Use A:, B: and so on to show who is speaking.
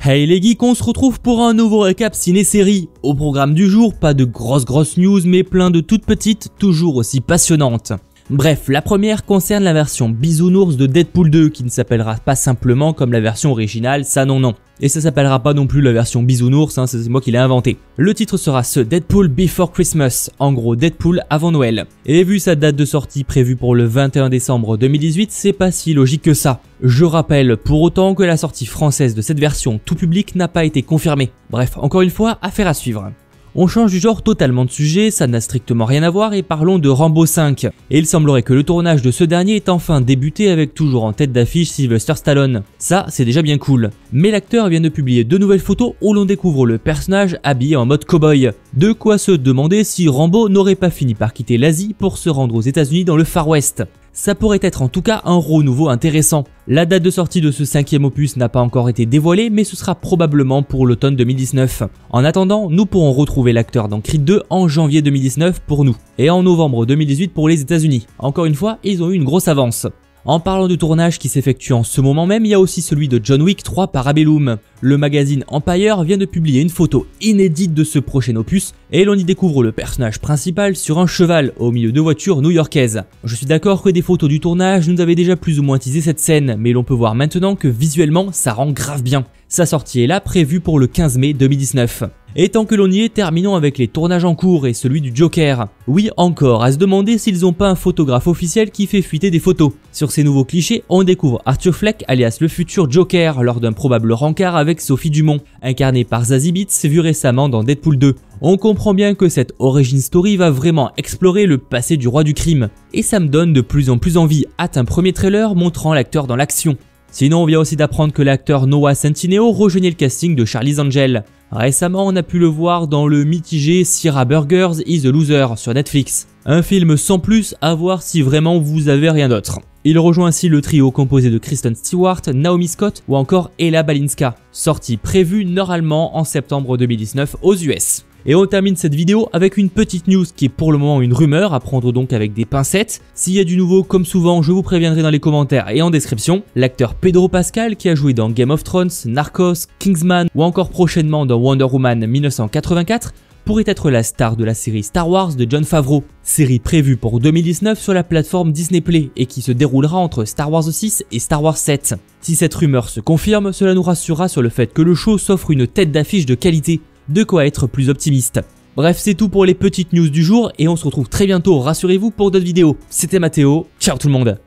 A: Hey les geeks, on se retrouve pour un nouveau récap ciné-série. Au programme du jour, pas de grosses news, mais plein de toutes petites, toujours aussi passionnantes. Bref, la première concerne la version Bisounours de Deadpool 2, qui ne s'appellera pas simplement comme la version originale, ça non. Et ça s'appellera pas non plus la version Bisounours, c'est moi qui l'ai inventé. Le titre sera ce Deadpool Before Christmas, en gros Deadpool avant Noël. Et vu sa date de sortie prévue pour le 21 décembre 2018, c'est pas si logique que ça. Je rappelle pour autant que la sortie française de cette version tout public n'a pas été confirmée. Bref, encore une fois, affaire à suivre. On change du genre totalement de sujet, ça n'a strictement rien à voir et parlons de Rambo 5. Et il semblerait que le tournage de ce dernier ait enfin débuté avec toujours en tête d'affiche Sylvester Stallone. Ça, c'est déjà bien cool. Mais l'acteur vient de publier deux nouvelles photos où l'on découvre le personnage habillé en mode cow-boy. De quoi se demander si Rambo n'aurait pas fini par quitter l'Asie pour se rendre aux États-Unis dans le Far West. Ça pourrait être en tout cas un renouveau intéressant. La date de sortie de ce 5e opus n'a pas encore été dévoilée, mais ce sera probablement pour l'automne 2019. En attendant, nous pourrons retrouver l'acteur dans Creed 2 en janvier 2019 pour nous, et en novembre 2018 pour les États-Unis. Encore une fois, ils ont eu une grosse avance. En parlant du tournage qui s'effectue en ce moment même, il y a aussi celui de John Wick 3 Parabellum. Le magazine Empire vient de publier une photo inédite de ce prochain opus et l'on y découvre le personnage principal sur un cheval au milieu de voitures new-yorkaises. Je suis d'accord que des photos du tournage nous avaient déjà plus ou moins teasé cette scène, mais l'on peut voir maintenant que visuellement ça rend grave bien. Sa sortie est là prévue pour le 15 mai 2019. Et tant que l'on y est, terminons avec les tournages en cours et celui du Joker. Oui, encore, à se demander s'ils n'ont pas un photographe officiel qui fait fuiter des photos. Sur ces nouveaux clichés, on découvre Arthur Fleck alias le futur Joker lors d'un probable rencard avec Sophie Dumont, incarnée par Zazie Beetz vue récemment dans Deadpool 2. On comprend bien que cette origin story va vraiment explorer le passé du roi du crime. Et ça me donne de plus en plus envie, hâte un premier trailer montrant l'acteur dans l'action. Sinon, on vient aussi d'apprendre que l'acteur Noah Centineo rejoignait le casting de Charlie's Angels. Récemment, on a pu le voir dans le mitigé Sierra Burgers is a Loser sur Netflix. Un film sans plus, à voir si vraiment vous avez rien d'autre. Il rejoint ainsi le trio composé de Kristen Stewart, Naomi Scott ou encore Ella Balinska, sortie prévue normalement en septembre 2019 aux US. Et on termine cette vidéo avec une petite news qui est pour le moment une rumeur, à prendre donc avec des pincettes. S'il y a du nouveau, comme souvent, je vous préviendrai dans les commentaires et en description. L'acteur Pedro Pascal, qui a joué dans Game of Thrones, Narcos, Kingsman ou encore prochainement dans Wonder Woman 1984, pourrait être la star de la série Star Wars de Jon Favreau. Série prévue pour 2019 sur la plateforme Disney Play et qui se déroulera entre Star Wars 6 et Star Wars 7. Si cette rumeur se confirme, cela nous rassurera sur le fait que le show s'offre une tête d'affiche de qualité. De quoi être plus optimiste. Bref, c'est tout pour les petites news du jour et on se retrouve très bientôt, rassurez-vous, pour d'autres vidéos. C'était Mathéo, ciao tout le monde.